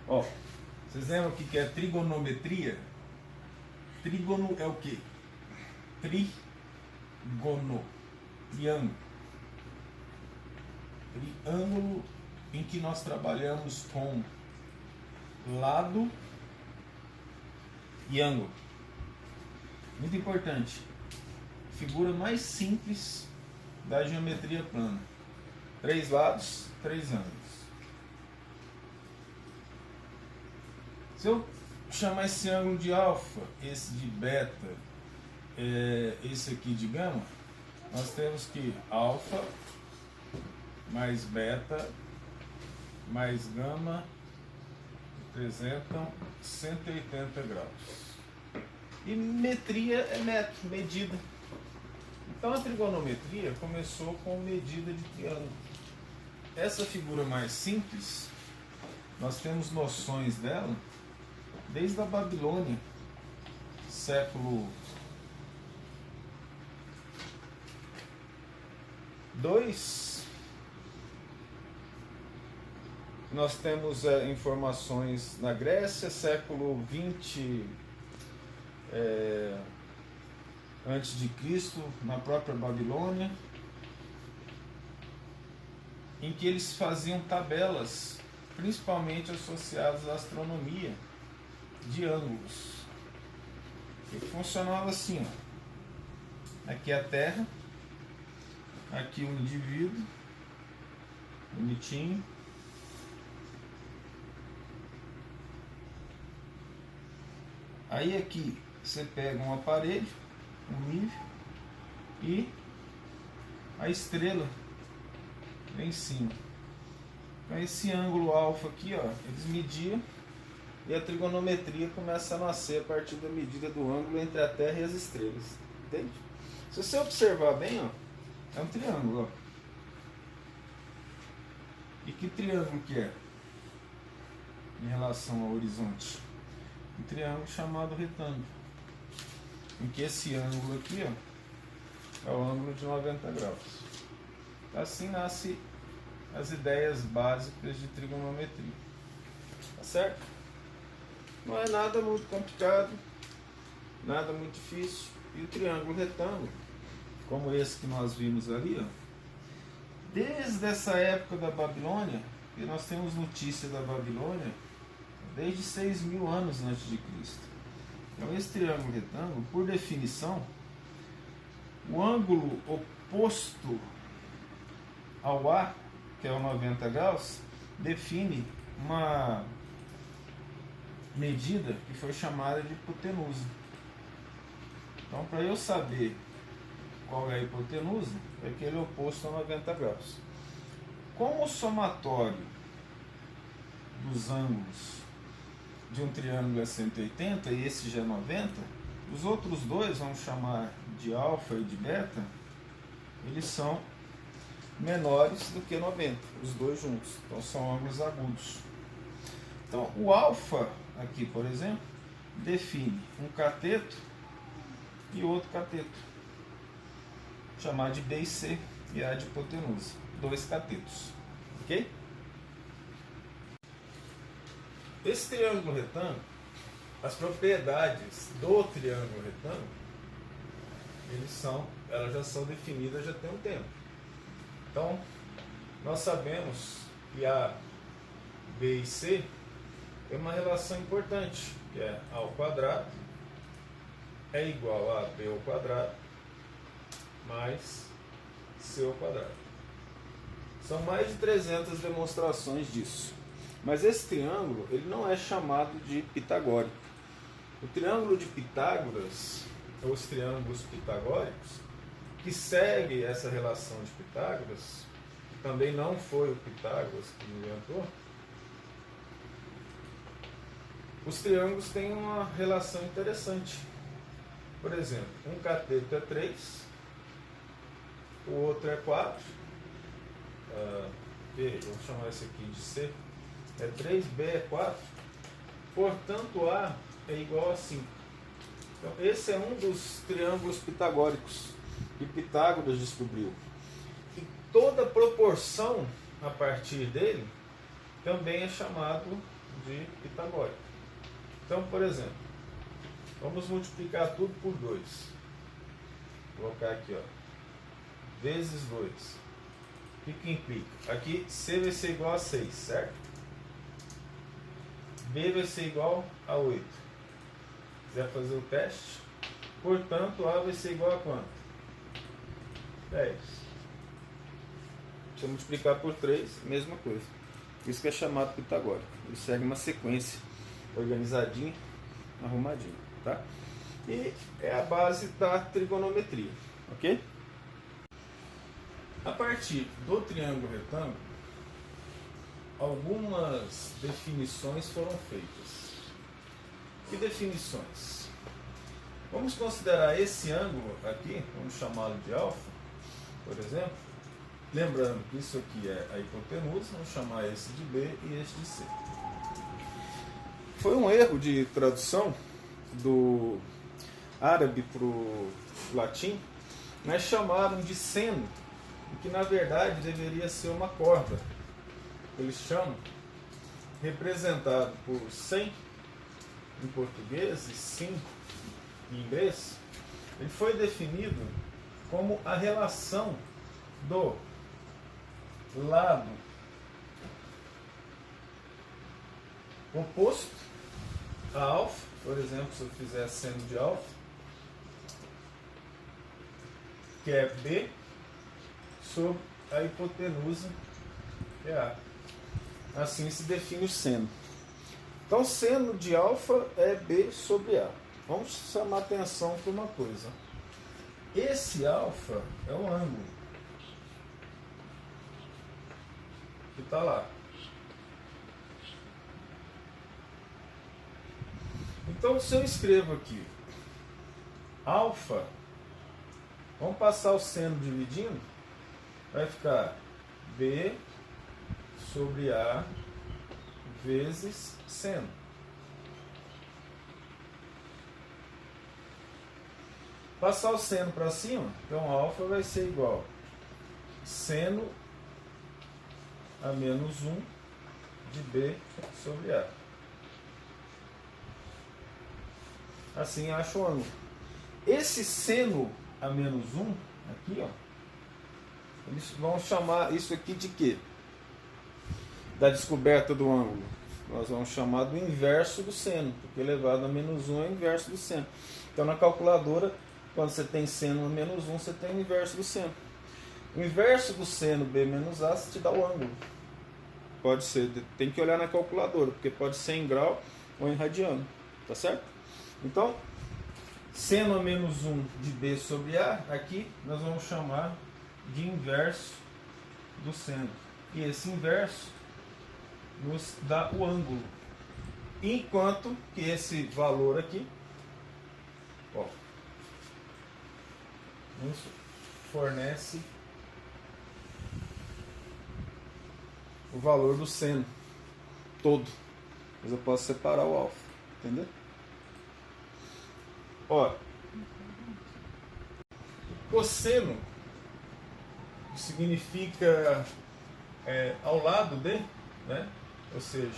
Ó, vocês lembram o que é trigonometria? Trígono é o quê? Trigono, triângulo. Triângulo em que nós trabalhamos com lado e ângulo. Muito importante. Figura mais simples da geometria plana. 3 lados, 3 ângulos. Se eu chamar esse ângulo de alfa, esse de beta, esse aqui de gama, nós temos que alfa mais beta mais gama representam 180 graus. E metria é metro, medida. Então a trigonometria começou com medida de triângulo. Essa figura mais simples, nós temos noções dela desde a Babilônia, século II. Nós temos informações na Grécia, século XX antes de Cristo, na própria Babilônia, em que eles faziam tabelas, principalmente associadas à astronomia, de ângulos. E funcionava assim, ó. Aqui é a Terra, aqui o indivíduo, bonitinho. Aí aqui você pega um aparelho, um nível, e a estrela lá em cima. Então esse ângulo alfa aqui, ó, eles mediam, e a trigonometria começa a nascer a partir da medida do ângulo entre a Terra e as estrelas. Entende? Se você observar bem, ó, é um triângulo, ó. E que triângulo que é em relação ao horizonte? Um triângulo chamado retângulo, em que esse ângulo aqui, ó, é o ângulo de 90 graus. Assim nascem as ideias básicas de trigonometria. Tá certo? Não é nada muito complicado, nada muito difícil. E o triângulo retângulo, como esse que nós vimos ali, ó, desde essa época da Babilônia, e nós temos notícia da Babilônia desde 6.000 anos antes de Cristo. Então esse triângulo retângulo, por definição, o ângulo oposto ao A, que é o 90 graus, define uma medida que foi chamada de hipotenusa. Então, para eu saber qual é a hipotenusa, é aquele oposto a 90 graus. Como o somatório dos ângulos de um triângulo é 180 e esse já é 90, os outros dois, vamos chamar de alfa e de beta, eles são menores do que 90, os dois juntos. Então são ângulos agudos. Então o alfa aqui, por exemplo, define um cateto e outro cateto, chamar de B e C, e A de hipotenusa, dois catetos, ok? Esse triângulo retângulo, as propriedades do triângulo retângulo, elas já são definidas já tem um tempo. Então, nós sabemos que A, B e C tem uma relação importante, que é A ao quadrado é igual a B ao quadrado mais C ao quadrado. São mais de 300 demonstrações disso. Mas esse triângulo, ele não é chamado de pitagórico. O triângulo de Pitágoras, ou os triângulos pitagóricos, que segue essa relação de Pitágoras, que também não foi o Pitágoras que inventou, os triângulos têm uma relação interessante. Por exemplo, um cateto é 3, o outro é 4, B, vou chamar esse aqui de C, é 3, B é 4, portanto A é igual a 5. Então esse é um dos triângulos pitagóricos que Pitágoras descobriu. E toda proporção a partir dele também é chamado de pitagórica. Então, por exemplo, vamos multiplicar tudo por 2. Vou colocar aqui, ó, vezes 2. O que implica? Aqui C vai ser igual a 6, certo? B vai ser igual a 8. Se quiser fazer o teste, portanto, A vai ser igual a quanto? 10. Se eu multiplicar por 3, mesma coisa. Isso que é chamado pitagórico. Ele segue uma sequência organizadinha, arrumadinha, tá? E é a base da trigonometria, ok? A partir do triângulo retângulo, algumas definições foram feitas. Que definições? Vamos considerar esse ângulo aqui, vamos chamá-lo de alfa, por exemplo. Lembrando que isso aqui é a hipotenusa, vamos chamar esse de B e esse de C. Foi um erro de tradução do árabe para o latim, mas chamaram de seno, que na verdade deveria ser uma corda. Eles chamam, representado por 100 em português e 5 em inglês. Ele foi definido como a relação do lado oposto a alfa. Por exemplo, se eu fizer seno de alfa, que é B, sobre a hipotenusa, que é A. Assim se define o seno. Então, seno de alfa é B sobre A. Vamos chamar atenção para uma coisa. Esse alfa é o ângulo que está lá. Então, se eu escrevo aqui alfa, vamos passar o seno dividindo, vai ficar B sobre A vezes seno. Passar o seno para cima, então alfa vai ser igual a seno a menos 1 de B sobre A. Assim acho o ângulo. Esse seno a menos 1, aqui, ó, eles vão chamar isso aqui de quê? Da descoberta do ângulo. Nós vamos chamar do inverso do seno, porque elevado a menos 1 é o inverso do seno. Então, na calculadora, quando você tem seno a menos 1, você tem o inverso do seno. O inverso do seno B menos A te dá o ângulo. Pode ser, tem que olhar na calculadora, porque pode ser em grau ou em radiano. Tá certo? Então, seno a menos 1 de B sobre A, aqui nós vamos chamar de inverso do seno. E esse inverso nos dá o ângulo. Enquanto que esse valor aqui, ó, nos fornece o valor do seno todo. Mas eu posso separar o alfa, entendeu? Ó, cosseno significa ao lado de, né? Ou seja,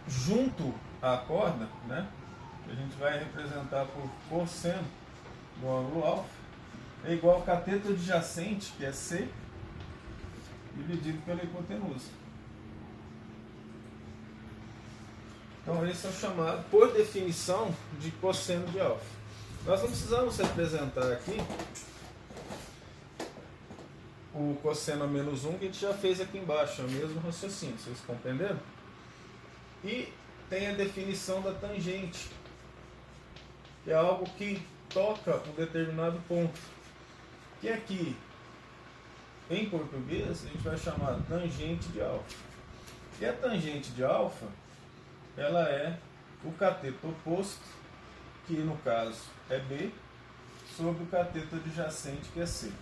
junto à corda, né? A gente vai representar por cosseno do ângulo alfa, é igual ao cateto adjacente, que é C, dividido pela hipotenusa. Então esse é o chamado, por definição, de cosseno de alfa. Nós não precisamos representar aqui o cosseno a menos 1 que a gente já fez aqui embaixo, é o mesmo raciocínio, vocês compreenderam? E tem a definição da tangente, que é algo que toca um determinado ponto. Que aqui, em português, a gente vai chamar tangente de alfa. E a tangente de alfa, ela é o cateto oposto, que no caso é B, sobre o cateto adjacente, que é C.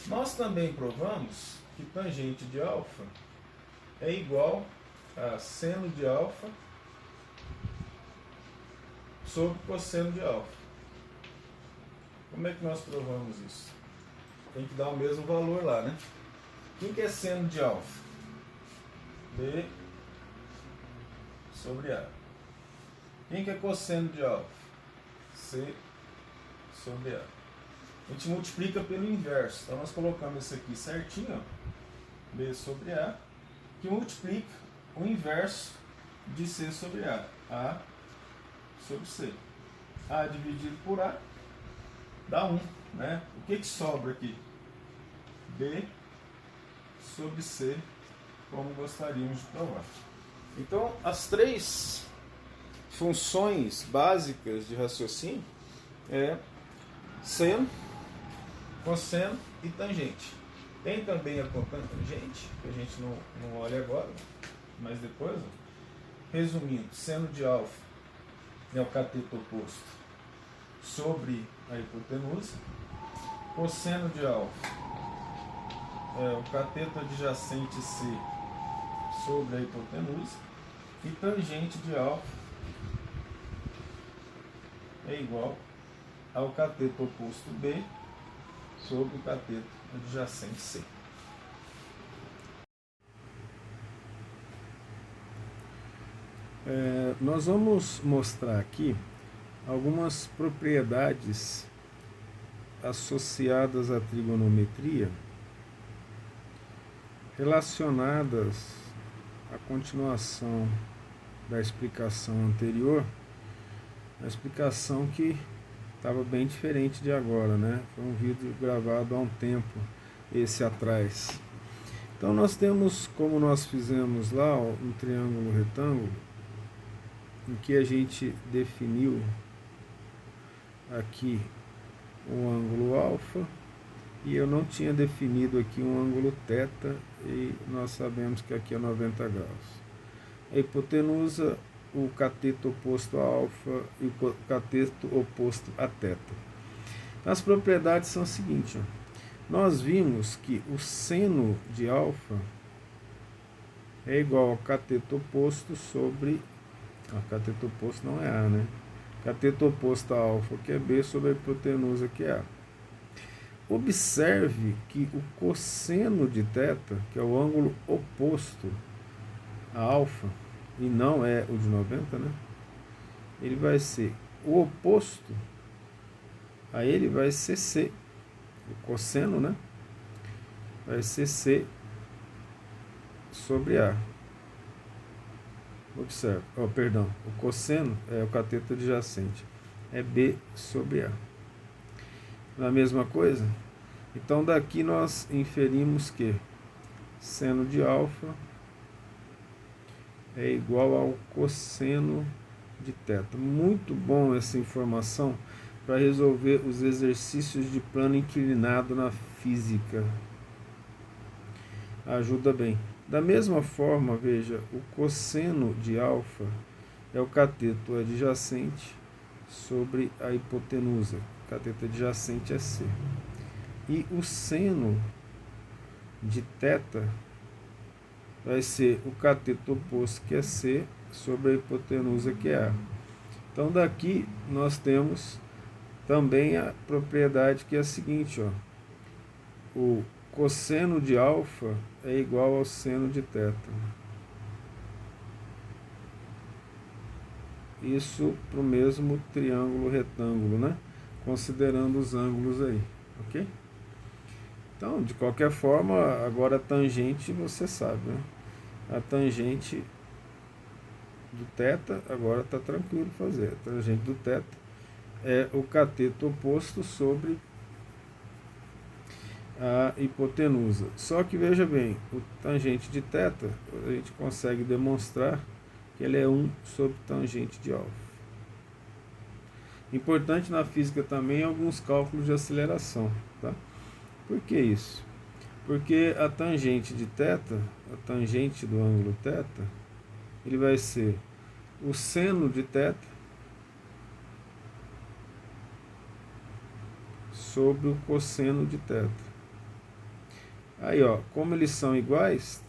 Nós também provamos que tangente de alfa é igual a seno de alfa sobre cosseno de alfa. Como é que nós provamos isso? Tem que dar o mesmo valor lá, né? O que é seno de alfa? B sobre A. Quem que é cosseno de alfa? C sobre A. A gente multiplica pelo inverso. Então nós colocamos isso aqui certinho, ó, B sobre A, que multiplica o inverso de C sobre A sobre C. A dividido por A dá 1, né? O que sobra aqui? B sobre C, como gostaríamos de provar. Então, as três funções básicas de raciocínio é seno, cosseno e tangente. Tem também a cotangente, que a gente não olha agora, mas depois, ó. Resumindo, seno de alfa é o cateto oposto sobre a hipotenusa, cosseno de alfa é o cateto adjacente C sobre a hipotenusa, e tangente de alfa é igual ao cateto oposto B sobre o cateto adjacente C. Nós vamos mostrar aqui algumas propriedades associadas à trigonometria relacionadas à continuação da explicação anterior, a explicação que estava bem diferente de agora, né? Foi um vídeo gravado há um tempo, esse atrás. Então nós temos, como nós fizemos lá, ó, um triângulo retângulo, em que a gente definiu aqui um ângulo alfa, e eu não tinha definido aqui um ângulo θ, e nós sabemos que aqui é 90 graus. A hipotenusa, o cateto oposto a alfa e o cateto oposto a θ. As propriedades são as seguintes, ó. Nós vimos que o seno de alfa é igual ao cateto oposto sobre... cateto oposto não é A, né? Cateto oposto a alfa, que é B, sobre a hipotenusa, que é A. Observe que o cosseno de θ, que é o ângulo oposto a alfa, e não é o de 90, né? Ele vai ser o oposto a ele, vai ser C. O cosseno, né? Vai ser C sobre A. Observe, perdão, o cosseno é o cateto adjacente, é B sobre A. Na mesma coisa, então daqui nós inferimos que seno de alfa é igual ao cosseno de θ. Muito bom essa informação para resolver os exercícios de plano inclinado na física. Ajuda bem. Da mesma forma, veja, o cosseno de alfa é o cateto adjacente sobre a hipotenusa. O cateto adjacente é C. E o seno de θ vai ser o cateto oposto, que é C, sobre a hipotenusa, que é A. Então daqui nós temos também a propriedade que é a seguinte, ó. O cosseno de alfa é igual ao seno de θ. Isso para o mesmo triângulo retângulo, né? Considerando os ângulos aí, ok? Então, de qualquer forma, agora a tangente você sabe, né? A tangente do θ, agora está tranquilo fazer. A tangente do θ é o cateto oposto sobre a hipotenusa. Só que veja bem, o tangente de θ, a gente consegue demonstrar que ele é 1 sobre tangente de alfa. Importante na física também alguns cálculos de aceleração, tá? Por que isso? Porque a tangente de θ, a tangente do ângulo θ, ele vai ser o seno de θ sobre o cosseno de θ. Aí, ó, como eles são iguais,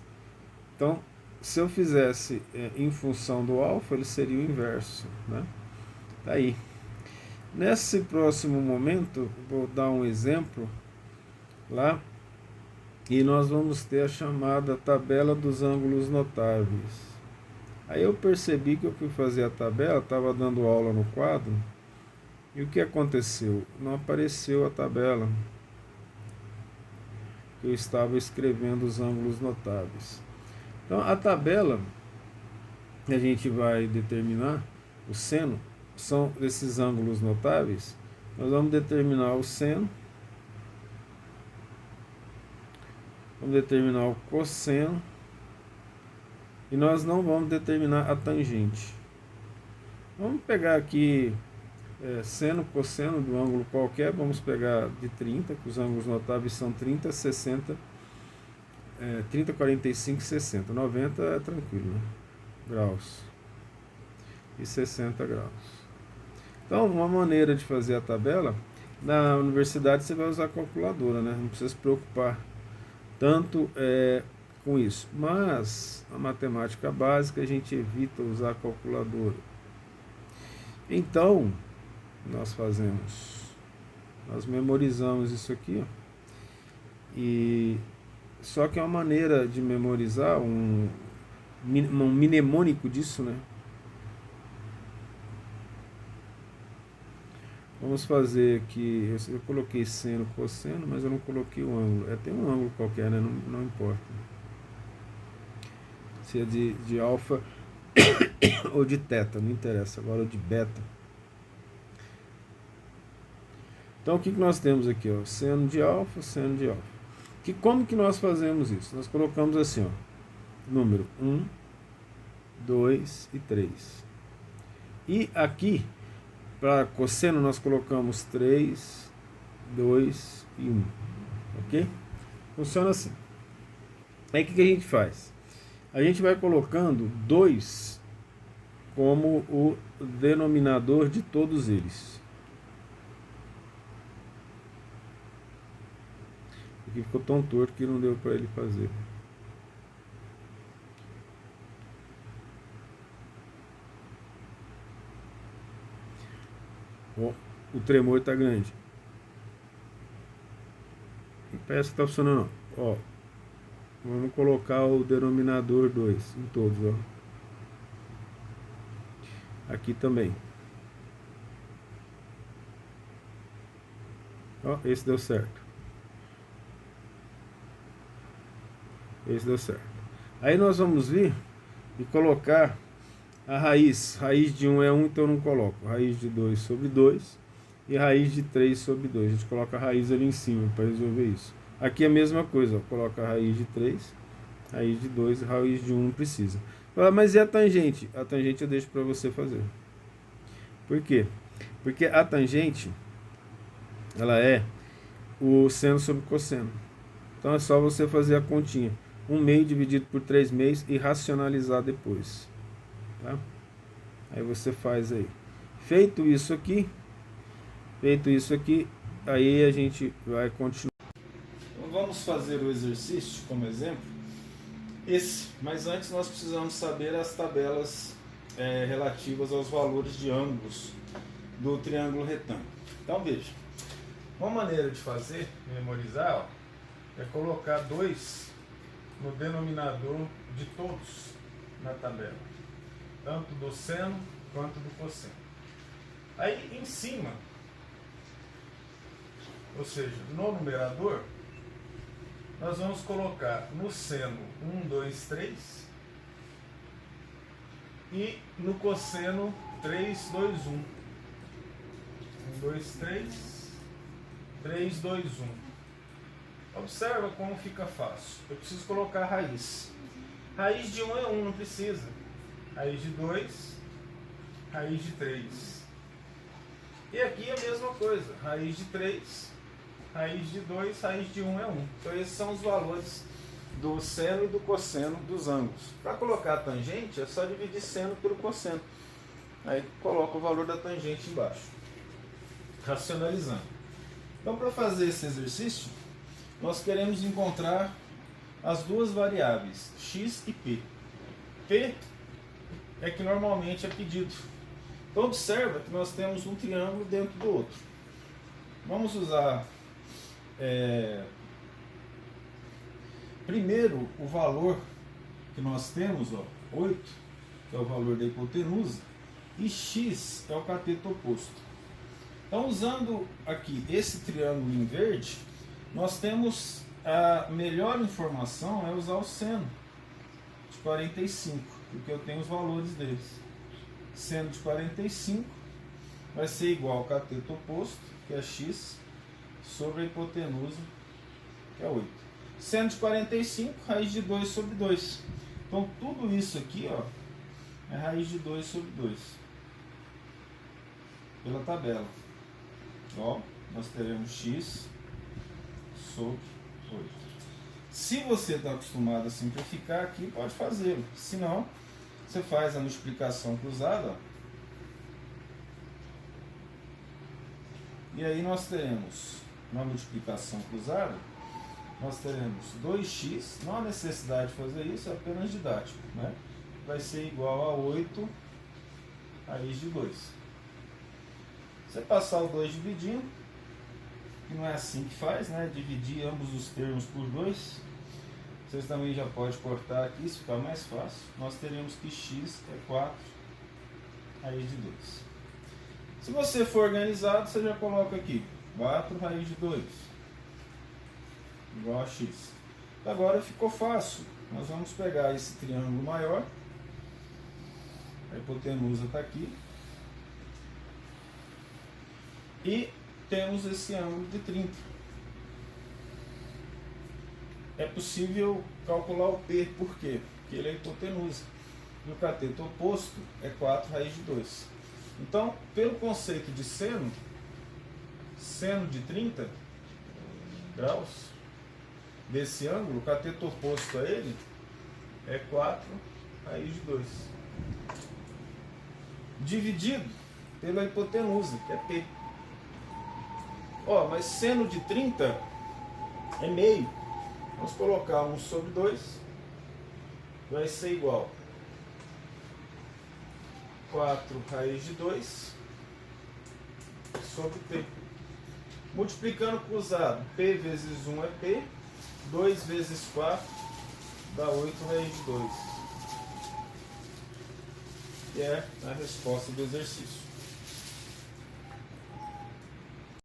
então, se eu fizesse em função do alfa, ele seria o inverso, né? Tá aí. Nesse próximo momento, vou dar um exemplo lá e nós vamos ter a chamada tabela dos ângulos notáveis. Aí eu percebi que eu fui fazer a tabela, estava dando aula no quadro, e o que aconteceu? Não apareceu a tabela. Eu estava escrevendo os ângulos notáveis. Então a tabela que a gente vai determinar, o seno, são esses ângulos notáveis. Nós vamos determinar o seno, vamos determinar o cosseno, e nós não vamos determinar a tangente. Vamos pegar aqui seno, cosseno do ângulo qualquer, vamos pegar de 30, que os ângulos notáveis são 30, 60, 30, 45, 60. 90 é tranquilo, né? Graus. E 60 graus. Então, uma maneira de fazer a tabela, na universidade você vai usar a calculadora, né? Não precisa se preocupar tanto com isso. Mas, a matemática básica, a gente evita usar a calculadora. Então, nós memorizamos isso aqui, ó, e só que é uma maneira de memorizar um mnemônico disso, né? Vamos fazer aqui, eu coloquei seno, cosseno, mas eu não coloquei o ângulo. Tem um ângulo qualquer, né? Não importa se é de alfa ou de teta, não interessa, agora de beta. Então o que nós temos aqui, ó? Seno de alfa, seno de alfa. Como que nós fazemos isso? Nós colocamos assim, ó, número 1, 2 e 3. E aqui, para cosseno, nós colocamos 3, 2 e 1. Ok? Funciona assim. Aí o que a gente faz? A gente vai colocando 2 como o denominador de todos eles. Aqui ficou tão torto que não deu para ele fazer. Ó, o tremor está grande. Parece que está funcionando. Ó, vamos colocar o denominador 2 em todos. Ó. Aqui também. Ó, esse deu certo. Esse deu certo. Aí nós vamos vir e colocar a raiz. Raiz de 1 é 1, então eu não coloco. Raiz de 2 sobre 2 e raiz de 3 sobre 2. A gente coloca a raiz ali em cima para resolver isso. Aqui é a mesma coisa, ó. Coloca a raiz de 3, raiz de 2 e raiz de 1 não precisa. Mas e a tangente? A tangente eu deixo para você fazer. Por quê? Porque a tangente, ela é o seno sobre cosseno. Então é só você fazer a continha. 1 meio dividido por 3 meios e racionalizar depois. Tá? Aí você faz aí. Feito isso aqui, aí a gente vai continuar. Então vamos fazer o exercício como exemplo. Mas antes nós precisamos saber as tabelas relativas aos valores de ângulos do triângulo retângulo. Então veja, uma maneira de fazer, memorizar, ó, é colocar 2 no denominador de todos na tabela, tanto do seno quanto do cosseno. Aí em cima, ou seja, no numerador, nós vamos colocar no seno 1, 2, 3 e no cosseno 3, 2, 1. 1, 2, 3, 3, 2, 1. Observa como fica fácil. Eu preciso colocar a raiz. Raiz de 1 é 1, não precisa. Raiz de 2, raiz de 3. E aqui é a mesma coisa. Raiz de 3, raiz de 2, raiz de 1 é 1. Então esses são os valores do seno e do cosseno dos ângulos. Para colocar a tangente, é só dividir seno pelo cosseno. Aí coloca o valor da tangente embaixo. Racionalizando. Então para fazer esse exercício, nós queremos encontrar as duas variáveis, x e p. P é que normalmente é pedido. Então observa que nós temos um triângulo dentro do outro. Vamos usar primeiro o valor que nós temos, ó, 8, que é o valor da hipotenusa, e x é o cateto oposto. Então, usando aqui esse triângulo em verde, nós temos a melhor informação é usar o seno de 45, porque eu tenho os valores deles. Seno de 45 vai ser igual ao cateto oposto, que é x, sobre a hipotenusa, que é 8. Seno de 45, raiz de 2 sobre 2. Então, tudo isso aqui, ó, é raiz de 2 sobre 2. Pela tabela. Ó, nós teremos x sobre 8. Se você está acostumado a simplificar aqui, pode fazê-lo. Se não, você faz a multiplicação cruzada. Ó. E aí nós teremos, na multiplicação cruzada, nós teremos 2x, não há necessidade de fazer isso, é apenas didático, né? Vai ser igual a 8 raiz de 2. Você passar o 2 dividindo, que não é assim que faz, né? Dividir ambos os termos por 2. Vocês também já podem cortar aqui, se ficar mais fácil. Nós teremos que x é 4 raiz de 2. Se você for organizado, você já coloca aqui 4 raiz de 2 igual a x. Agora ficou fácil. Nós vamos pegar esse triângulo maior. A hipotenusa está aqui. E temos esse ângulo de 30. É possível calcular o P, por quê? Porque ele é hipotenusa. E o cateto oposto é 4 raiz de 2. Então, pelo conceito de seno, seno de 30 graus, desse ângulo, o cateto oposto a ele é 4 raiz de 2. Dividido pela hipotenusa, que é P. Ó, mas seno de 30 é meio. Vamos colocar 1 sobre 2. Vai ser igual a 4 raiz de 2 sobre P. Multiplicando cruzado, P vezes 1 é P. 2 vezes 4 dá 8 raiz de 2. Que é a resposta do exercício.